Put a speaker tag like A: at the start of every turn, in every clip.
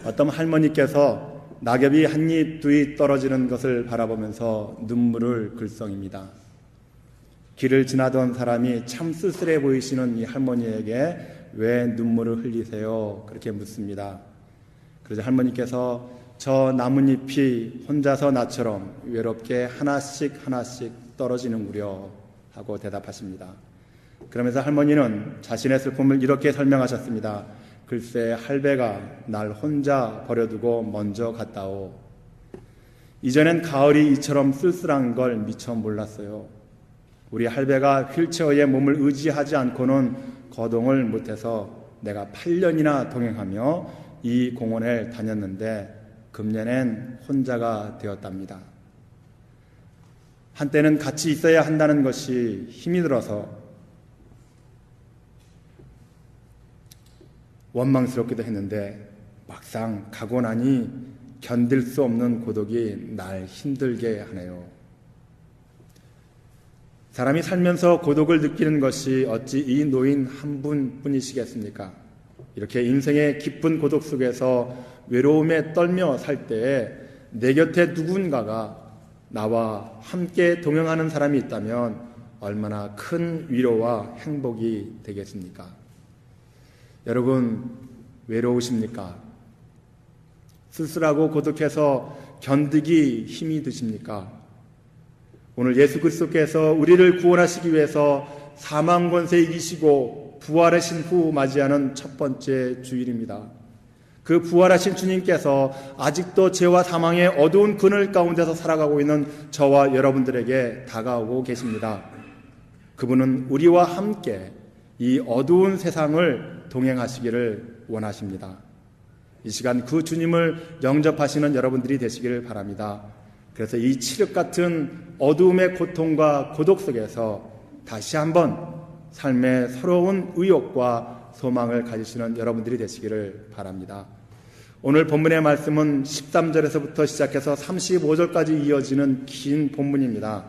A: 어떤 할머니께서 낙엽이 한 입 두 입 떨어지는 것을 바라보면서 눈물을 글썽입니다. 길을 지나던 사람이 참 쓸쓸해 보이시는 이 할머니에게 왜 눈물을 흘리세요? 그렇게 묻습니다. 그래서 할머니께서 저 나뭇잎이 혼자서 나처럼 외롭게 하나씩 떨어지는구려 하고 대답하십니다. 그러면서 할머니는 자신의 슬픔을 이렇게 설명하셨습니다. 글쎄 할배가 날 혼자 버려두고 먼저 갔다오. 이전엔 가을이 이처럼 쓸쓸한 걸 미처 몰랐어요. 우리 할배가 휠체어에 몸을 의지하지 않고는 거동을 못해서 내가 8년이나 동행하며 이 공원을 다녔는데 금년엔 혼자가 되었답니다. 한때는 같이 있어야 한다는 것이 힘이 들어서 원망스럽기도 했는데 막상 가고 나니 견딜 수 없는 고독이 날 힘들게 하네요. 사람이 살면서 고독을 느끼는 것이 어찌 이 노인 한 분뿐이시겠습니까? 이렇게 인생의 깊은 고독 속에서 외로움에 떨며 살 때에 내 곁에 누군가가 나와 함께 동행하는 사람이 있다면 얼마나 큰 위로와 행복이 되겠습니까? 여러분 외로우십니까? 쓸쓸하고 고독해서 견디기 힘이 드십니까? 오늘 예수 그리스도께서 우리를 구원하시기 위해서 사망 권세 이기시고 부활하신 후 맞이하는 첫 번째 주일입니다. 그 부활하신 주님께서 아직도 죄와 사망의 어두운 그늘 가운데서 살아가고 있는 저와 여러분들에게 다가오고 계십니다. 그분은 우리와 함께 이 어두운 세상을 동행하시기를 원하십니다. 이 시간 그 주님을 영접하시는 여러분들이 되시기를 바랍니다. 그래서 이 칠흑 같은 어두움의 고통과 고독 속에서 다시 한번 삶의 새로운 의욕과 소망을 가지시는 여러분들이 되시기를 바랍니다. 오늘 본문의 말씀은 13절에서부터 시작해서 35절까지 이어지는 긴 본문입니다.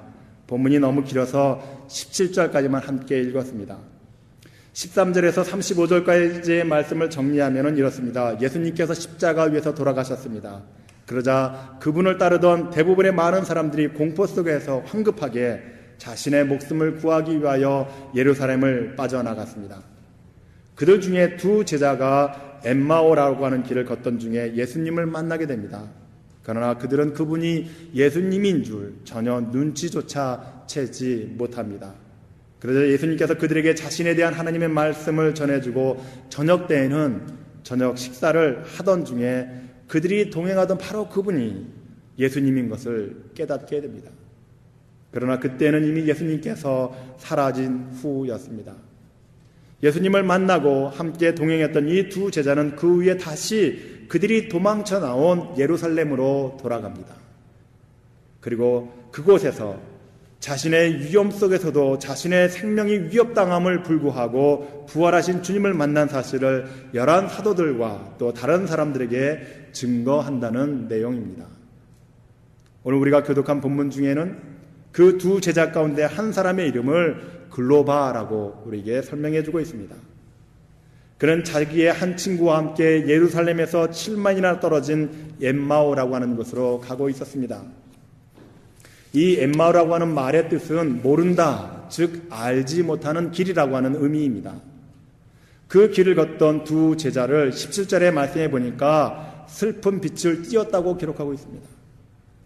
A: 본문이 너무 길어서 17절까지만 함께 읽었습니다. 13절에서 35절까지의 말씀을 정리하면 이렇습니다. 예수님께서 십자가 위에서 돌아가셨습니다. 그러자 그분을 따르던 대부분의 많은 사람들이 공포 속에서 황급하게 자신의 목숨을 구하기 위하여 예루살렘을 빠져나갔습니다. 그들 중에 두 제자가 엠마오라고 하는 길을 걷던 중에 예수님을 만나게 됩니다. 그러나 그들은 그분이 예수님인 줄 전혀 눈치조차 채지 못합니다. 그러자 예수님께서 그들에게 자신에 대한 하나님의 말씀을 전해주고 저녁 때에는 저녁 식사를 하던 중에 그들이 동행하던 바로 그분이 예수님인 것을 깨닫게 됩니다. 그러나 그때는 이미 예수님께서 사라진 후였습니다. 예수님을 만나고 함께 동행했던 이 두 제자는 그 후에 다시 그들이 도망쳐 나온 예루살렘으로 돌아갑니다. 그리고 그곳에서 자신의 위험 속에서도 자신의 생명이 위협당함을 불구하고 부활하신 주님을 만난 사실을 11 사도들과 또 다른 사람들에게 증거한다는 내용입니다. 오늘 우리가 교독한 본문 중에는 그 두 제자 가운데 한 사람의 이름을 글로바라고 우리에게 설명해주고 있습니다. 그는 자기의 한 친구와 함께 예루살렘에서 7만이나 떨어진 엠마오라고 하는 곳으로 가고 있었습니다. 이 엠마오라고 하는 말의 뜻은 모른다, 즉 알지 못하는 길이라고 하는 의미입니다. 그 길을 걷던 두 제자를 17절에 말씀해 보니까 슬픈 빛을 띄었다고 기록하고 있습니다.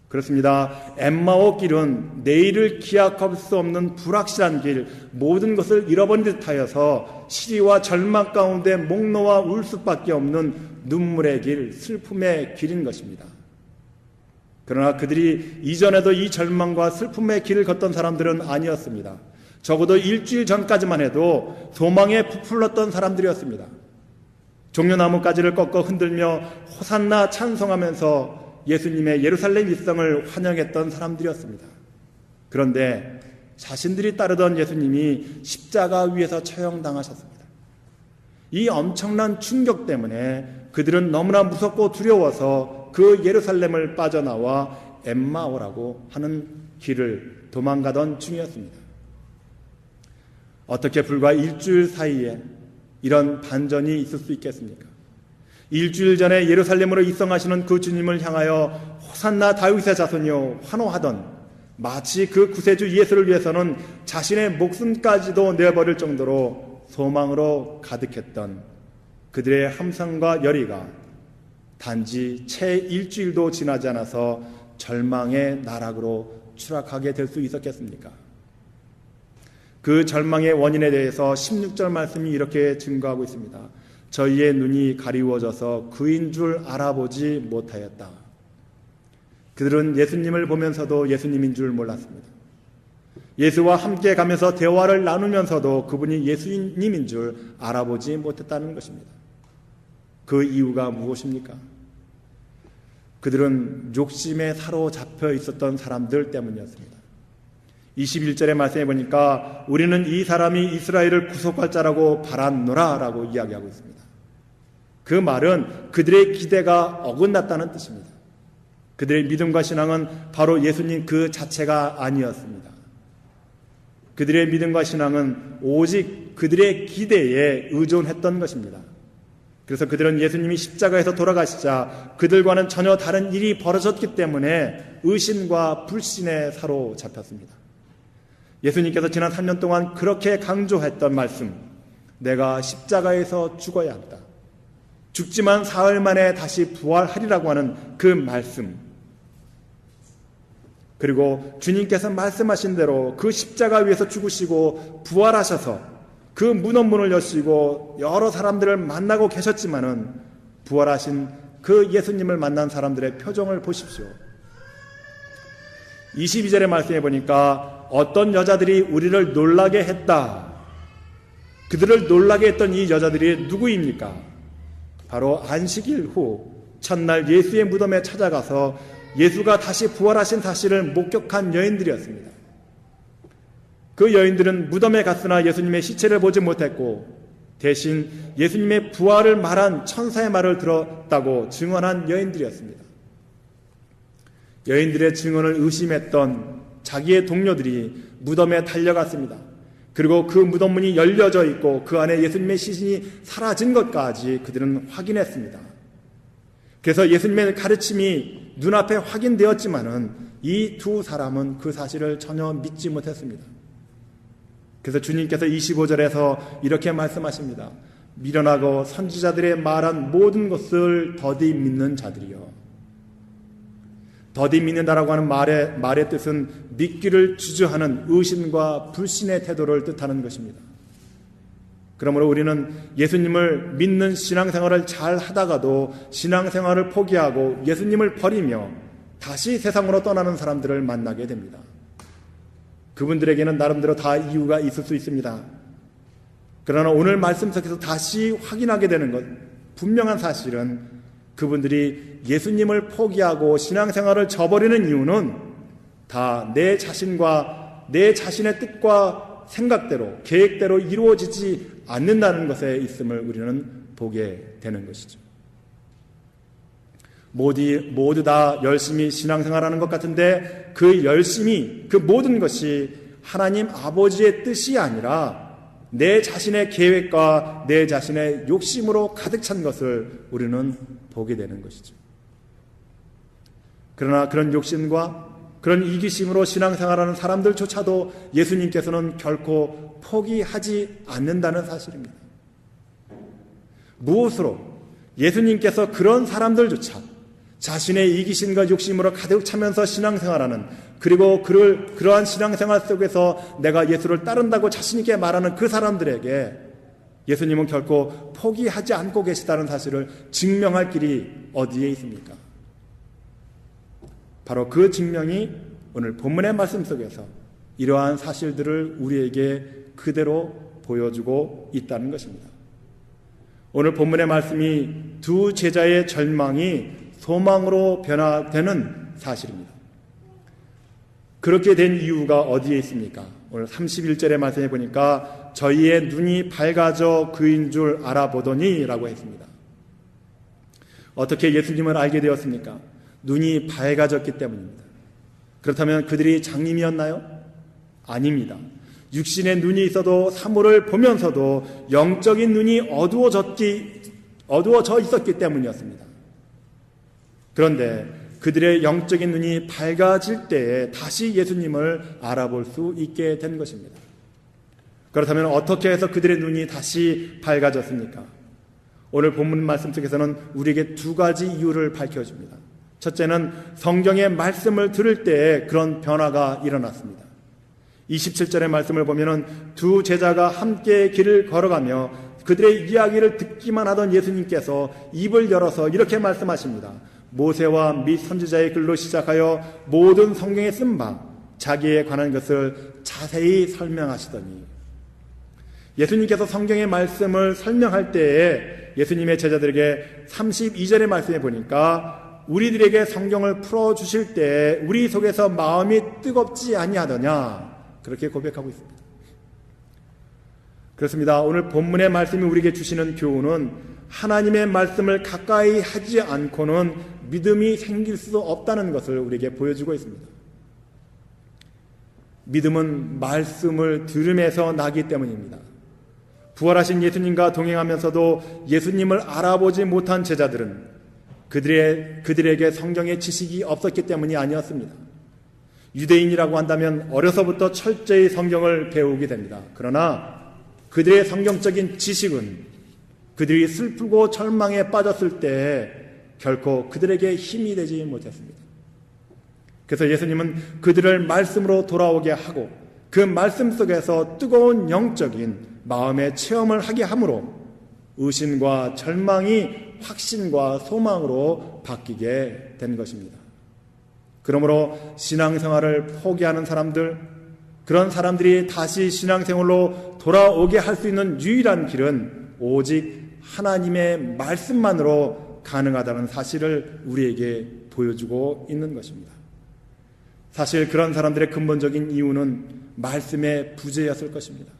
A: 그렇습니다. 엠마오 길은 내일을 기약할 수 없는 불확실한 길, 모든 것을 잃어버린 듯하여서 시리와 절망 가운데 목 놓아 울 수밖에 없는 눈물의 길, 슬픔의 길인 것입니다. 그러나 그들이 이전에도 이 절망과 슬픔의 길을 걷던 사람들은 아니었습니다. 적어도 일주일 전까지만 해도 소망에 부풀렀던 사람들이었습니다. 종려나무 가지를 꺾어 흔들며 호산나 찬송하면서 예수님의 예루살렘 입성을 환영했던 사람들이었습니다. 그런데 자신들이 따르던 예수님이 십자가 위에서 처형당하셨습니다. 이 엄청난 충격 때문에 그들은 너무나 무섭고 두려워서 그 예루살렘을 빠져나와 엠마오라고 하는 길을 도망가던 중이었습니다. 어떻게 불과 일주일 사이에 이런 반전이 있을 수 있겠습니까? 일주일 전에 예루살렘으로 입성하시는 그 주님을 향하여 호산나 다윗의 자손이여 환호하던 마치 그 구세주 예수를 위해서는 자신의 목숨까지도 내버릴 정도로 소망으로 가득했던 그들의 함성과 열의가 단지 채 일주일도 지나지 않아서 절망의 나락으로 추락하게 될 수 있었겠습니까? 그 절망의 원인에 대해서 16절 말씀이 이렇게 증거하고 있습니다. 저희의 눈이 가리워져서 그인 줄 알아보지 못하였다. 그들은 예수님을 보면서도 예수님인 줄 몰랐습니다. 예수와 함께 가면서 대화를 나누면서도 그분이 예수님인 줄 알아보지 못했다는 것입니다. 그 이유가 무엇입니까? 그들은 욕심에 사로잡혀 있었던 사람들 때문이었습니다. 21절의 말씀에 보니까 우리는 이 사람이 이스라엘을 구속할 자라고 바랐노라 라고 이야기하고 있습니다. 그 말은 그들의 기대가 어긋났다는 뜻입니다. 그들의 믿음과 신앙은 바로 예수님 그 자체가 아니었습니다. 그들의 믿음과 신앙은 오직 그들의 기대에 의존했던 것입니다. 그래서 그들은 예수님이 십자가에서 돌아가시자 그들과는 전혀 다른 일이 벌어졌기 때문에 의심과 불신에 사로잡혔습니다. 예수님께서 지난 3년 동안 그렇게 강조했던 말씀, 내가 십자가에서 죽어야 한다. 죽지만 사흘 만에 다시 부활하리라고 하는 그 말씀, 그리고 주님께서 말씀하신 대로 그 십자가 위에서 죽으시고 부활하셔서 그 문헌문을 여시고 여러 사람들을 만나고 계셨지만은 부활하신 그 예수님을 만난 사람들의 표정을 보십시오. 22절의 말씀에 보니까 어떤 여자들이 우리를 놀라게 했다. 그들을 놀라게 했던 이 여자들이 누구입니까? 바로 안식일 후 첫날 예수의 무덤에 찾아가서 예수가 다시 부활하신 사실을 목격한 여인들이었습니다. 그 여인들은 무덤에 갔으나 예수님의 시체를 보지 못했고 대신 예수님의 부활을 말한 천사의 말을 들었다고 증언한 여인들이었습니다. 여인들의 증언을 의심했던 자기의 동료들이 무덤에 달려갔습니다. 그리고 그 무덤 문이 열려져 있고 그 안에 예수님의 시신이 사라진 것까지 그들은 확인했습니다. 그래서 예수님의 가르침이 눈앞에 확인되었지만은 이 두 사람은 그 사실을 전혀 믿지 못했습니다. 그래서 주님께서 25절에서 이렇게 말씀하십니다. 미련하고 선지자들의 말한 모든 것을 더디 믿는 자들이요. 더디 믿는다라고 하는 말의 뜻은 믿기를 주저하는 의심과 불신의 태도를 뜻하는 것입니다. 그러므로 우리는 예수님을 믿는 신앙생활을 잘 하다가도 신앙생활을 포기하고 예수님을 버리며 다시 세상으로 떠나는 사람들을 만나게 됩니다. 그분들에게는 나름대로 다 이유가 있을 수 있습니다. 그러나 오늘 말씀 속에서 다시 확인하게 되는 것, 분명한 사실은 그분들이 예수님을 포기하고 신앙생활을 저버리는 이유는 다 내 자신과 내 자신의 뜻과 생각대로, 계획대로 이루어지지 않는다는 것에 있음을 우리는 보게 되는 것이죠. 모두 다 열심히 신앙생활하는 것 같은데 그 열심히, 그 모든 것이 하나님 아버지의 뜻이 아니라 내 자신의 계획과 내 자신의 욕심으로 가득 찬 것을 우리는 보게 되는 것이죠. 그러나 그런 욕심과 그런 이기심으로 신앙생활하는 사람들조차도 예수님께서는 결코 포기하지 않는다는 사실입니다. 무엇으로 예수님께서 그런 사람들조차 자신의 이기심과 욕심으로 가득 차면서 신앙생활하는, 그리고 그러한 신앙생활 속에서 내가 예수를 따른다고 자신있게 말하는 그 사람들에게 예수님은 결코 포기하지 않고 계시다는 사실을 증명할 길이 어디에 있습니까? 바로 그 증명이 오늘 본문의 말씀 속에서 이러한 사실들을 우리에게 그대로 보여주고 있다는 것입니다. 오늘 본문의 말씀이 두 제자의 절망이 소망으로 변화되는 사실입니다. 그렇게 된 이유가 어디에 있습니까? 오늘 31절의 말씀에 보니까 저희의 눈이 밝아져 그인 줄 알아보더니 라고 했습니다. 어떻게 예수님을 알게 되었습니까? 눈이 밝아졌기 때문입니다. 그렇다면 그들이 장님이었나요? 아닙니다. 육신의 눈이 있어도 사물을 보면서도 영적인 눈이 어두워졌기 어두워져 있었기 때문이었습니다. 그런데 그들의 영적인 눈이 밝아질 때에 다시 예수님을 알아볼 수 있게 된 것입니다. 그렇다면 어떻게 해서 그들의 눈이 다시 밝아졌습니까? 오늘 본문 말씀 속에서는 우리에게 두 가지 이유를 밝혀줍니다. 첫째는 성경의 말씀을 들을 때에 그런 변화가 일어났습니다. 27절의 말씀을 보면은 두 제자가 함께 길을 걸어가며 그들의 이야기를 듣기만 하던 예수님께서 입을 열어서 이렇게 말씀하십니다. 모세와 및 선지자의 글로 시작하여 모든 성경에 쓴 바 자기에 관한 것을 자세히 설명하시더니, 예수님께서 성경의 말씀을 설명할 때에 예수님의 제자들에게 32절의 말씀에 보니까 우리들에게 성경을 풀어주실 때 우리 속에서 마음이 뜨겁지 아니하더냐, 그렇게 고백하고 있습니다. 그렇습니다. 오늘 본문의 말씀이 우리에게 주시는 교훈은 하나님의 말씀을 가까이 하지 않고는 믿음이 생길 수 없다는 것을 우리에게 보여주고 있습니다. 믿음은 말씀을 들음에서 나기 때문입니다. 부활하신 예수님과 동행하면서도 예수님을 알아보지 못한 제자들은 그들에게 성경의 지식이 없었기 때문이 아니었습니다. 유대인이라고 한다면 어려서부터 철저히 성경을 배우게 됩니다. 그러나 그들의 성경적인 지식은 그들이 슬프고 절망에 빠졌을 때 결코 그들에게 힘이 되지 못했습니다. 그래서 예수님은 그들을 말씀으로 돌아오게 하고 그 말씀 속에서 뜨거운 영적인 마음의 체험을 하게 함으로 의심과 절망이 확신과 소망으로 바뀌게 된 것입니다. 그러므로 신앙생활을 포기하는 사람들, 그런 사람들이 다시 신앙생활로 돌아오게 할 수 있는 유일한 길은 오직 하나님의 말씀만으로 가능하다는 사실을 우리에게 보여주고 있는 것입니다. 사실 그런 사람들의 근본적인 이유는 말씀의 부재였을 것입니다.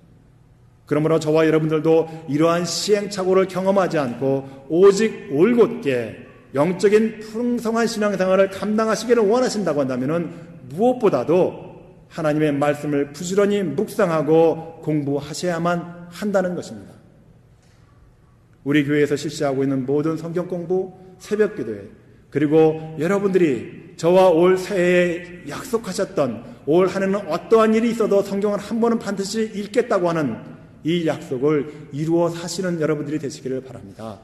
A: 그러므로 저와 여러분들도 이러한 시행착오를 경험하지 않고 오직 올곧게 영적인 풍성한 신앙생활을 감당하시기를 원하신다고 한다면 무엇보다도 하나님의 말씀을 부지런히 묵상하고 공부하셔야만 한다는 것입니다. 우리 교회에서 실시하고 있는 모든 성경 공부, 새벽 기도회, 그리고 여러분들이 저와 올 새해에 약속하셨던 올 한 해는 어떠한 일이 있어도 성경을 한 번은 반드시 읽겠다고 하는 이 약속을 이루어 사시는 여러분들이 되시기를 바랍니다.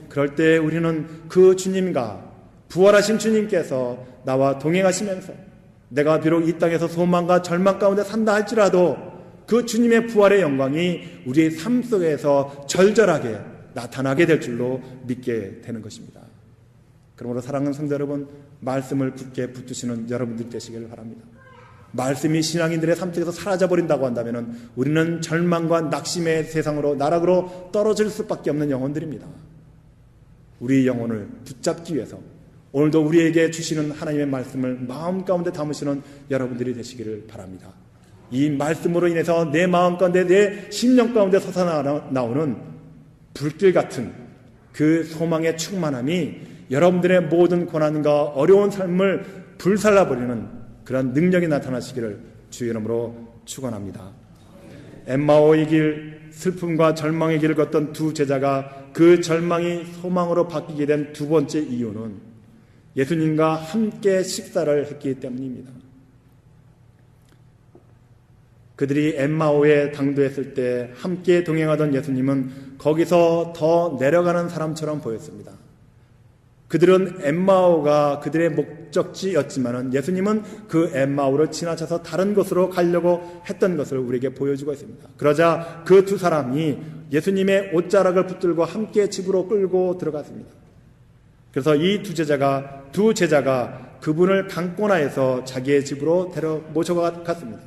A: 그럴 때 우리는 그 주님과 부활하신 주님께서 나와 동행하시면서 내가 비록 이 땅에서 소망과 절망 가운데 산다 할지라도 그 주님의 부활의 영광이 우리의 삶 속에서 절절하게 나타나게 될 줄로 믿게 되는 것입니다. 그러므로 사랑하는 성도 여러분, 말씀을 굳게 붙드시는 여러분들 되시기를 바랍니다. 말씀이 신앙인들의 삶 속에서 사라져버린다고 한다면 우리는 절망과 낙심의 세상으로, 나락으로 떨어질 수밖에 없는 영혼들입니다. 우리 영혼을 붙잡기 위해서 오늘도 우리에게 주시는 하나님의 말씀을 마음 가운데 담으시는 여러분들이 되시기를 바랍니다. 이 말씀으로 인해서 내 마음 가운데, 내 심령 가운데 솟아나오는 불길 같은 그 소망의 충만함이 여러분들의 모든 고난과 어려운 삶을 불살라버리는 그런 능력이 나타나시기를 주의 이름으로 축원합니다. 엠마오의 길, 슬픔과 절망의 길을 걷던 두 제자가 그 절망이 소망으로 바뀌게 된 두 번째 이유는 예수님과 함께 식사를 했기 때문입니다. 그들이 엠마오에 당도했을 때 함께 동행하던 예수님은 거기서 더 내려가는 사람처럼 보였습니다. 그들은 엠마오가 그들의 목적지였지만 예수님은 그 엠마오를 지나쳐서 다른 곳으로 가려고 했던 것을 우리에게 보여주고 있습니다. 그러자 그 두 사람이 예수님의 옷자락을 붙들고 함께 집으로 끌고 들어갔습니다. 그래서 이 두 제자가 그분을 강권하여서 자기의 집으로 모셔갔습니다.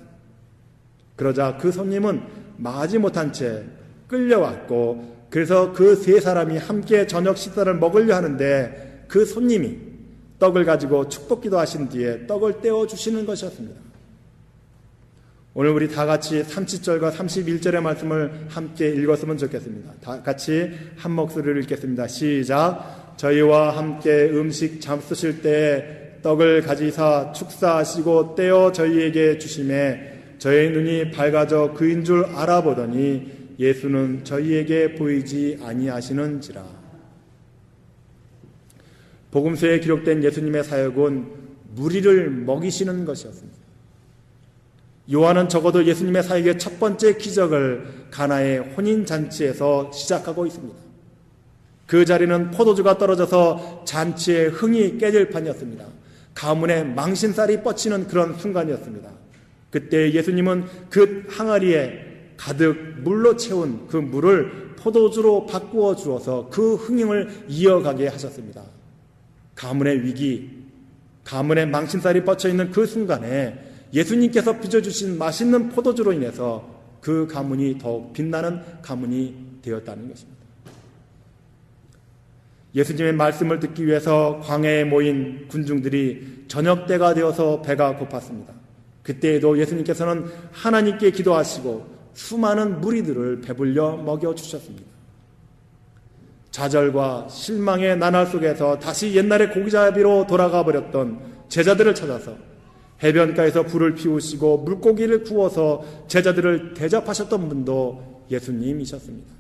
A: 그러자 그 손님은 마지못한 채 끌려왔고, 그래서 그 세 사람이 함께 저녁 식사를 먹으려 하는데 그 손님이 떡을 가지고 축복기도 하신 뒤에 떡을 떼어주시는 것이었습니다. 오늘 우리 다 같이 30절과 31절의 말씀을 함께 읽었으면 좋겠습니다. 다 같이 한 목소리를 읽겠습니다. 시작. 저희와 함께 음식 잡수실 때 떡을 가지사 축사하시고 떼어 저희에게 주심에 저희 눈이 밝아져 그인 줄 알아보더니 예수는 저희에게 보이지 아니하시는지라. 복음서에 기록된 예수님의 사역은 무리를 먹이시는 것이었습니다. 요한은 적어도 예수님의 사역의 첫 번째 기적을 가나의 혼인잔치에서 시작하고 있습니다. 그 자리는 포도주가 떨어져서 잔치의 흥이 깨질 판이었습니다. 가문에 망신살이 뻗치는 그런 순간이었습니다. 그때 예수님은 그 항아리에 가득 물로 채운 그 물을 포도주로 바꾸어 주어서 그 흥행을 이어가게 하셨습니다. 가문의 위기, 가문의 망신살이 뻗쳐있는 그 순간에 예수님께서 빚어주신 맛있는 포도주로 인해서 그 가문이 더욱 빛나는 가문이 되었다는 것입니다. 예수님의 말씀을 듣기 위해서 광야에 모인 군중들이 저녁 때가 되어서 배가 고팠습니다. 그때에도 예수님께서는 하나님께 기도하시고 수많은 무리들을 배불려 먹여주셨습니다. 좌절과 실망의 나날 속에서 다시 옛날의 고기잡이로 돌아가 버렸던 제자들을 찾아서 해변가에서 불을 피우시고 물고기를 구워서 제자들을 대접하셨던 분도 예수님이셨습니다.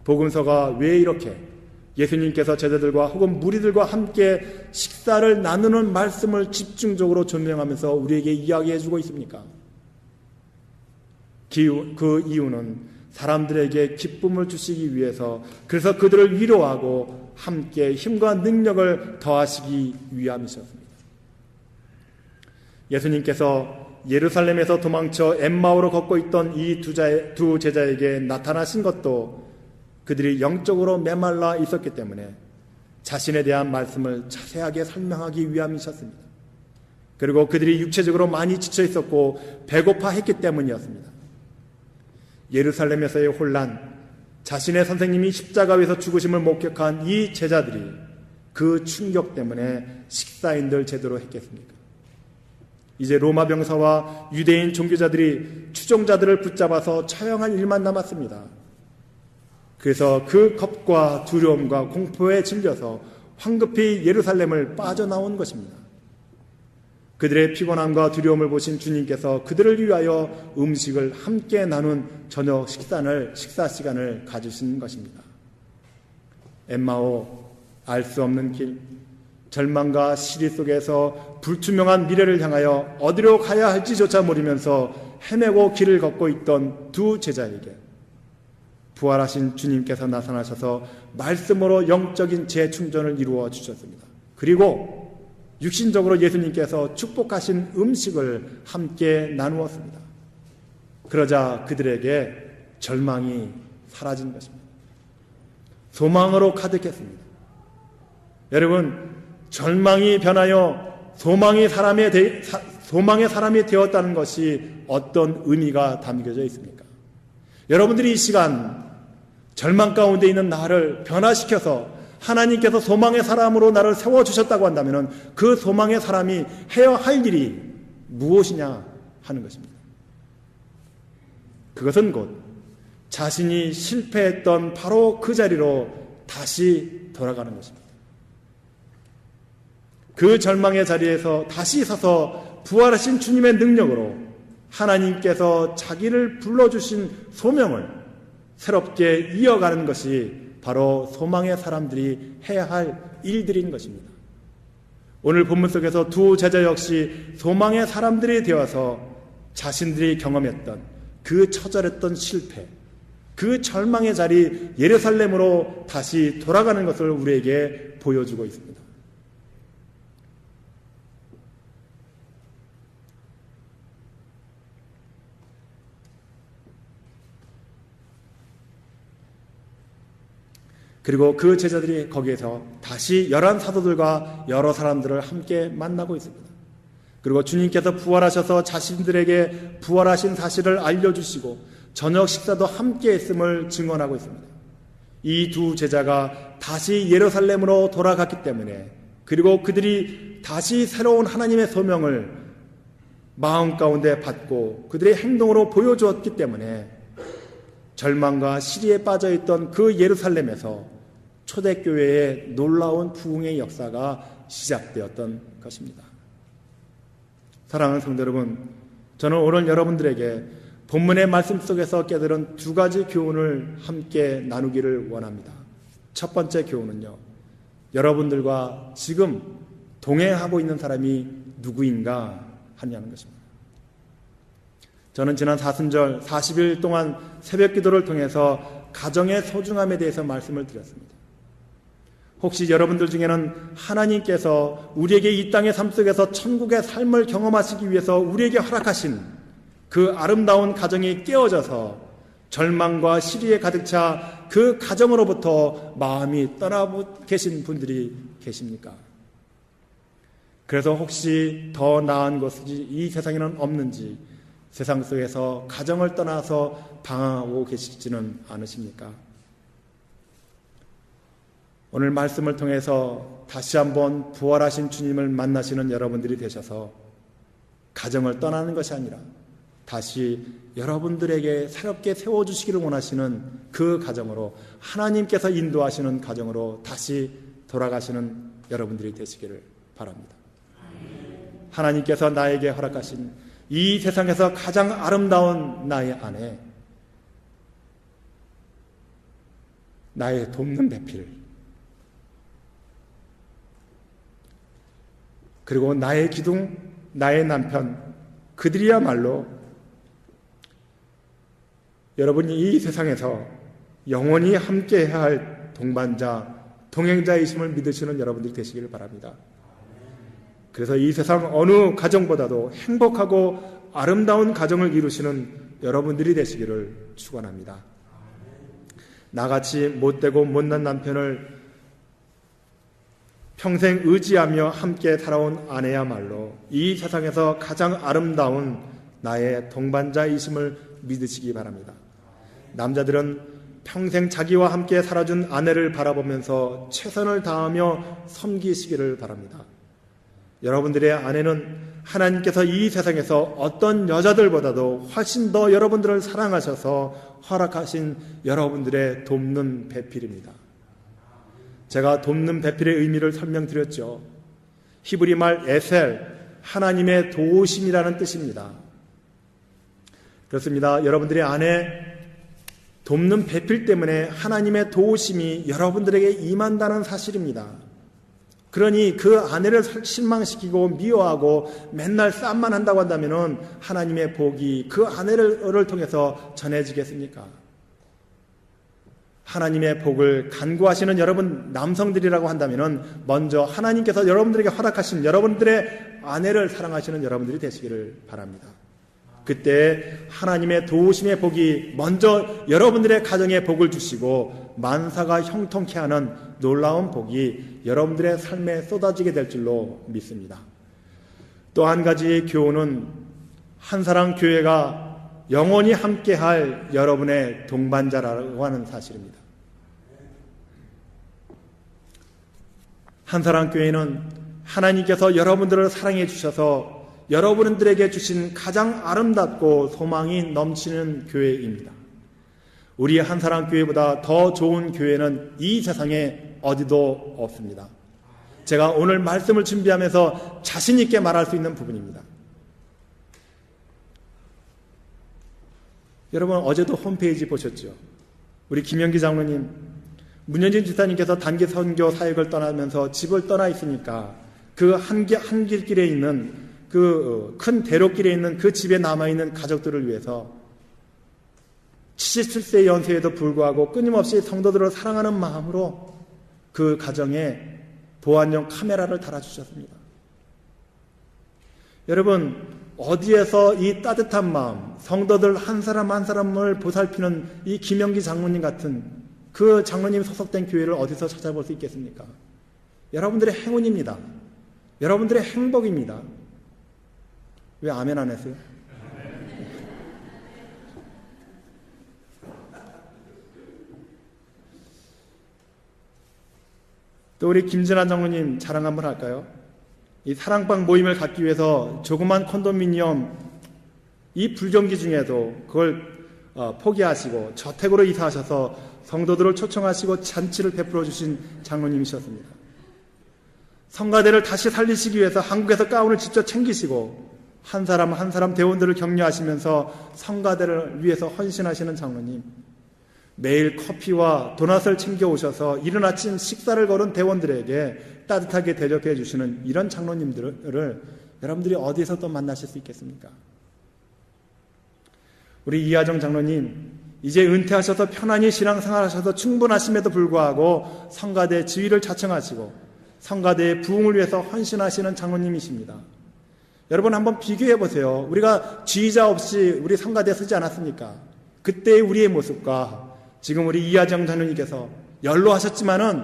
A: 복음서가 왜 이렇게 예수님께서 제자들과 혹은 무리들과 함께 식사를 나누는 말씀을 집중적으로 조명하면서 우리에게 이야기해주고 있습니까? 그 이유는 사람들에게 기쁨을 주시기 위해서, 그래서 그들을 위로하고 함께 힘과 능력을 더하시기 위함이셨습니다. 예수님께서 예루살렘에서 도망쳐 엠마오로 걷고 있던 이 두 제자에게 나타나신 것도 그들이 영적으로 메말라 있었기 때문에 자신에 대한 말씀을 자세하게 설명하기 위함이셨습니다. 그리고 그들이 육체적으로 많이 지쳐 있었고 배고파했기 때문이었습니다. 예루살렘에서의 혼란, 자신의 선생님이 십자가에서 죽으심을 목격한 이 제자들이 그 충격 때문에 식사인들 제대로 했겠습니까? 이제 로마 병사와 유대인 종교자들이 추종자들을 붙잡아서 처형할 일만 남았습니다. 그래서 그 겁과 두려움과 공포에 질려서 황급히 예루살렘을 빠져나온 것입니다. 그들의 피곤함과 두려움을 보신 주님께서 그들을 위하여 음식을 함께 나눈 저녁 식사 시간을 가지신 것입니다. 엠마오, 알 수 없는 길, 절망과 시리 속에서 불투명한 미래를 향하여 어디로 가야 할지조차 모르면서 헤매고 길을 걷고 있던 두 제자에게 부활하신 주님께서 나타나셔서 말씀으로 영적인 재충전을 이루어 주셨습니다. 그리고 육신적으로 예수님께서 축복하신 음식을 함께 나누었습니다. 그러자 그들에게 절망이 사라진 것입니다. 소망으로 가득했습니다. 여러분, 절망이 변하여 소망의 사람이 되었다는 것이 어떤 의미가 담겨져 있습니까? 여러분들이 이 시간 절망 가운데 있는 나를 변화시켜서 하나님께서 소망의 사람으로 나를 세워주셨다고 한다면 그 소망의 사람이 해야 할 일이 무엇이냐 하는 것입니다. 그것은 곧 자신이 실패했던 바로 그 자리로 다시 돌아가는 것입니다. 그 절망의 자리에서 다시 서서 부활하신 주님의 능력으로 하나님께서 자기를 불러주신 소명을 새롭게 이어가는 것이 바로 소망의 사람들이 해야 할 일들인 것입니다. 오늘 본문 속에서 두 제자 역시 소망의 사람들이 되어서 자신들이 경험했던 그 처절했던 실패, 그 절망의 자리 예루살렘으로 다시 돌아가는 것을 우리에게 보여주고 있습니다. 그리고 그 제자들이 거기에서 다시 11 사도들과 여러 사람들을 함께 만나고 있습니다. 그리고 주님께서 부활하셔서 자신들에게 부활하신 사실을 알려주시고 저녁 식사도 함께 했음을 증언하고 있습니다. 이 두 제자가 다시 예루살렘으로 돌아갔기 때문에, 그리고 그들이 다시 새로운 하나님의 소명을 마음 가운데 받고 그들의 행동으로 보여주었기 때문에 절망과 시리에 빠져있던 그 예루살렘에서 초대교회의 놀라운 부흥의 역사가 시작되었던 것입니다. 사랑하는 성도 여러분, 저는 오늘 여러분들에게 본문의 말씀 속에서 깨달은 두 가지 교훈을 함께 나누기를 원합니다. 첫 번째 교훈은요, 여러분들과 지금 동행하고 있는 사람이 누구인가 하냐는 것입니다. 저는 지난 사순절 40일 동안 새벽 기도를 통해서 가정의 소중함에 대해서 말씀을 드렸습니다. 혹시 여러분들 중에는 하나님께서 우리에게 이 땅의 삶 속에서 천국의 삶을 경험하시기 위해서 우리에게 허락하신 그 아름다운 가정이 깨어져서 절망과 시리에 가득 차 그 가정으로부터 마음이 떠나 계신 분들이 계십니까? 그래서 혹시 더 나은 것이 이 세상에는 없는지 세상 속에서 가정을 떠나서 방황하고 계시지는 않으십니까? 오늘 말씀을 통해서 다시 한번 부활하신 주님을 만나시는 여러분들이 되셔서 가정을 떠나는 것이 아니라 다시 여러분들에게 새롭게 세워주시기를 원하시는 그 가정으로, 하나님께서 인도하시는 가정으로 다시 돌아가시는 여러분들이 되시기를 바랍니다. 하나님께서 나에게 허락하신 이 세상에서 가장 아름다운 나의 아내, 나의 돕는 배필, 그리고 나의 기둥, 나의 남편, 그들이야말로 여러분이 이 세상에서 영원히 함께해야 할 동반자, 동행자이심을 믿으시는 여러분들이 되시기를 바랍니다. 그래서 이 세상 어느 가정보다도 행복하고 아름다운 가정을 이루시는 여러분들이 되시기를 축원합니다. 나같이 못되고 못난 남편을 평생 의지하며 함께 살아온 아내야말로 이 세상에서 가장 아름다운 나의 동반자이심을 믿으시기 바랍니다. 남자들은 평생 자기와 함께 살아준 아내를 바라보면서 최선을 다하며 섬기시기를 바랍니다. 여러분들의 아내는 하나님께서 이 세상에서 어떤 여자들보다도 훨씬 더 여러분들을 사랑하셔서 허락하신 여러분들의 돕는 배필입니다. 제가 돕는 배필의 의미를 설명드렸죠. 히브리 말 에셀, 하나님의 도우심이라는 뜻입니다. 그렇습니다. 여러분들의 아내 돕는 배필 때문에 하나님의 도우심이 여러분들에게 임한다는 사실입니다. 그러니 그 아내를 실망시키고 미워하고 맨날 싸움만 한다고 한다면 하나님의 복이 그 아내를 통해서 전해지겠습니까? 하나님의 복을 간구하시는 여러분 남성들이라고 한다면 먼저 하나님께서 여러분들에게 허락하신 여러분들의 아내를 사랑하시는 여러분들이 되시기를 바랍니다. 그때 하나님의 도우심의 복이 먼저 여러분들의 가정에 복을 주시고 만사가 형통케 하는 놀라운 복이 여러분들의 삶에 쏟아지게 될 줄로 믿습니다. 또 한 가지 교훈은 한사랑교회가 영원히 함께할 여러분의 동반자라고 하는 사실입니다. 한사랑교회는 하나님께서 여러분들을 사랑해 주셔서 여러분들에게 주신 가장 아름답고 소망이 넘치는 교회입니다. 우리 한사랑교회보다 더 좋은 교회는 이 세상에 어디도 없습니다. 제가 오늘 말씀을 준비하면서 자신 있게 말할 수 있는 부분입니다. 여러분 어제도 홈페이지 보셨죠? 우리 김영기 장로님, 문현진 지사님께서 단기 선교 사역을 떠나면서 집을 떠나 있으니까 그 한 길길에 있는 그 큰 대로길에 있는 그 집에 남아있는 가족들을 위해서 77세 연세에도 불구하고 끊임없이 성도들을 사랑하는 마음으로 그 가정에 보안용 카메라를 달아주셨습니다. 여러분 어디에서 이 따뜻한 마음, 성도들 한 사람 한 사람을 보살피는 이 김영기 장로님 같은 그 장로님 소속된 교회를 어디서 찾아볼 수 있겠습니까? 여러분들의 행운입니다. 여러분들의 행복입니다. 왜 아멘 안 했어요? 또 우리 김진환 장로님 자랑 한번 할까요? 이 사랑방 모임을 갖기 위해서 조그만 콘도미니엄 이 불경기 중에도 그걸 포기하시고 저택으로 이사하셔서 성도들을 초청하시고 잔치를 베풀어 주신 장로님이셨습니다. 성가대를 다시 살리시기 위해서 한국에서 가운을 직접 챙기시고 한 사람 한 사람 대원들을 격려하시면서 성가대를 위해서 헌신하시는 장로님, 매일 커피와 도넛을 챙겨 오셔서 이른 아침 식사를 거른 대원들에게 따뜻하게 대접해 주시는 이런 장로님들을 여러분들이 어디서 또 만나실 수 있겠습니까? 우리 이하정 장로님, 이제 은퇴하셔서 편안히 신앙생활하셔서 충분하심에도 불구하고 성가대 지휘를 자청하시고 성가대의 부흥을 위해서 헌신하시는 장로님이십니다. 여러분 한번 비교해 보세요. 우리가 지휘자 없이 우리 성가대 쓰지 않았습니까? 그때의 우리의 모습과 지금 우리 이하정 장로님께서 연로하셨지만은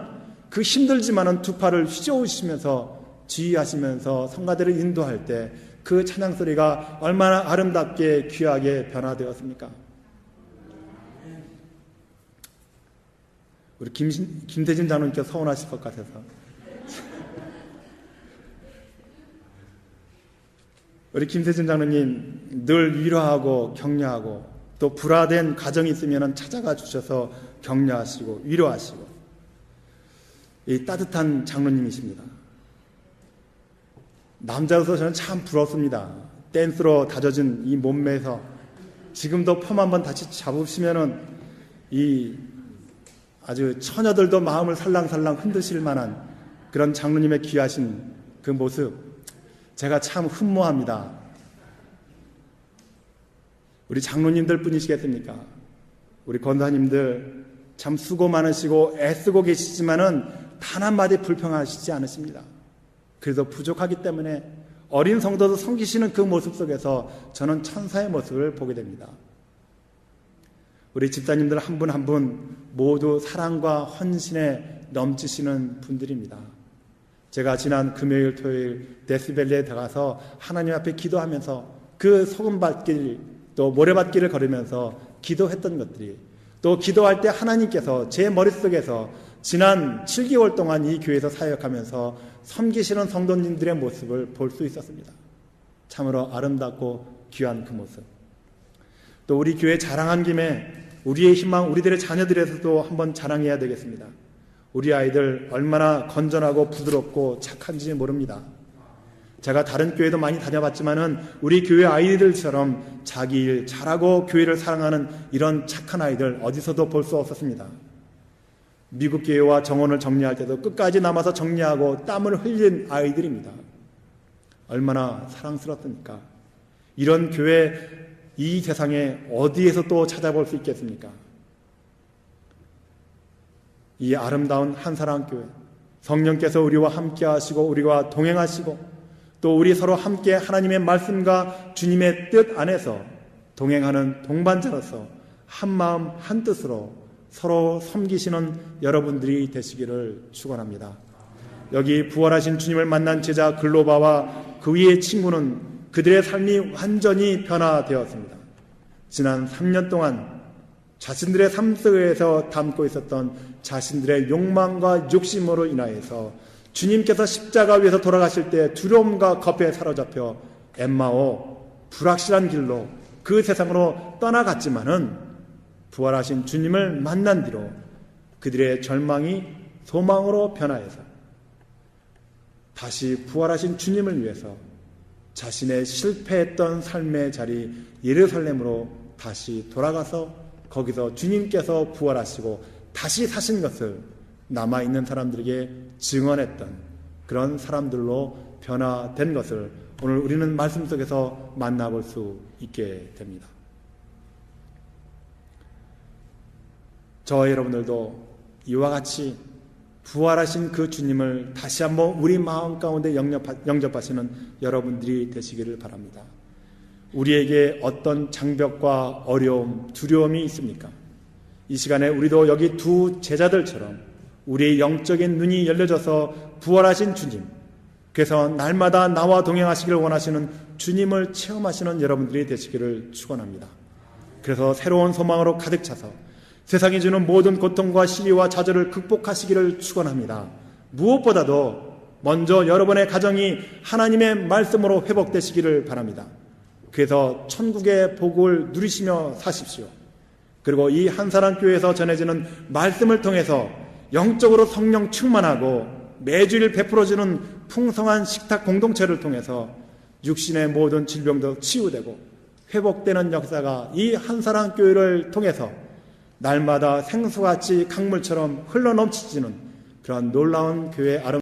A: 그 힘들지만은 두 팔을 휘저으시면서 지휘하시면서 성가대를 인도할 때 그 찬양 소리가 얼마나 아름답게 귀하게 변화되었습니까? 우리 김대진 장로님께서 서운하실 것 같아서 우리 김대진 장로님 늘 위로하고 격려하고 또 불화된 가정이 있으면 찾아가 주셔서 격려하시고 위로하시고 이 따뜻한 장로님이십니다. 남자로서 저는 참 부럽습니다. 댄스로 다져진 이 몸매에서 지금도 폼 한번 다시 잡으시면은 이 아주 처녀들도 마음을 살랑살랑 흔드실 만한 그런 장로님의 귀하신 그 모습 제가 참 흠모합니다. 우리 장로님들 뿐이시겠습니까? 우리 권사님들 참 수고 많으시고 애쓰고 계시지만은 단 한마디 불평하시지 않으십니다. 그래도 부족하기 때문에 어린 성도도 섬기시는 그 모습 속에서 저는 천사의 모습을 보게 됩니다. 우리 집사님들 한 분 한 분 모두 사랑과 헌신에 넘치시는 분들입니다. 제가 지난 금요일 토요일 데스밸리에 들어가서 하나님 앞에 기도하면서 그 소금밭길 또 모래밭길을 걸으면서 기도했던 것들이 또 기도할 때 하나님께서 제 머릿속에서 지난 7개월 동안 이 교회에서 사역하면서 섬기시는 성도님들의 모습을 볼 수 있었습니다. 참으로 아름답고 귀한 그 모습. 또 우리 교회 자랑한 김에 우리의 희망, 우리들의 자녀들에서도 한번 자랑해야 되겠습니다. 우리 아이들 얼마나 건전하고 부드럽고 착한지 모릅니다. 제가 다른 교회도 많이 다녀봤지만은 우리 교회 아이들처럼 자기 일 잘하고 교회를 사랑하는 이런 착한 아이들 어디서도 볼 수 없었습니다. 미국 교회와 정원을 정리할 때도 끝까지 남아서 정리하고 땀을 흘린 아이들입니다. 얼마나 사랑스럽습니까? 이런 교회 이 세상에 어디에서 또 찾아볼 수 있겠습니까? 이 아름다운 한사랑교회, 성령께서 우리와 함께 하시고 우리와 동행하시고 또 우리 서로 함께 하나님의 말씀과 주님의 뜻 안에서 동행하는 동반자로서 한마음 한뜻으로 서로 섬기시는 여러분들이 되시기를 축원합니다. 여기 부활하신 주님을 만난 제자 글로바와 그 위의 친구는 그들의 삶이 완전히 변화되었습니다. 지난 3년 동안 자신들의 삶 속에서 담고 있었던 자신들의 욕망과 욕심으로 인하여서 주님께서 십자가 위에서 돌아가실 때 두려움과 겁에 사로잡혀 엠마오 불확실한 길로 그 세상으로 떠나갔지만은 부활하신 주님을 만난 뒤로 그들의 절망이 소망으로 변화해서 다시 부활하신 주님을 위해서 자신의 실패했던 삶의 자리 예루살렘으로 다시 돌아가서 거기서 주님께서 부활하시고 다시 사신 것을 남아있는 사람들에게 증언했던 그런 사람들로 변화된 것을 오늘 우리는 말씀 속에서 만나볼 수 있게 됩니다. 저와 여러분들도 이와 같이 부활하신 그 주님을 다시 한번 우리 마음 가운데 영접하시는 여러분들이 되시기를 바랍니다. 우리에게 어떤 장벽과 어려움, 두려움이 있습니까? 이 시간에 우리도 여기 두 제자들처럼 우리의 영적인 눈이 열려져서 부활하신 주님, 그래서 날마다 나와 동행하시기를 원하시는 주님을 체험하시는 여러분들이 되시기를 축원합니다. 그래서 새로운 소망으로 가득 차서 세상이 주는 모든 고통과 시리와 좌절을 극복하시기를 축원합니다. 무엇보다도 먼저 여러분의 가정이 하나님의 말씀으로 회복되시기를 바랍니다. 그래서 천국의 복을 누리시며 사십시오. 그리고 이 한사랑교회에서 전해지는 말씀을 통해서 영적으로 성령 충만하고 매주일 베풀어주는 풍성한 식탁 공동체를 통해서 육신의 모든 질병도 치유되고 회복되는 역사가 이 한사랑교회를 통해서 날마다 생수같이 강물처럼 흘러넘치지는 그러한 놀라운 교회의 아름다움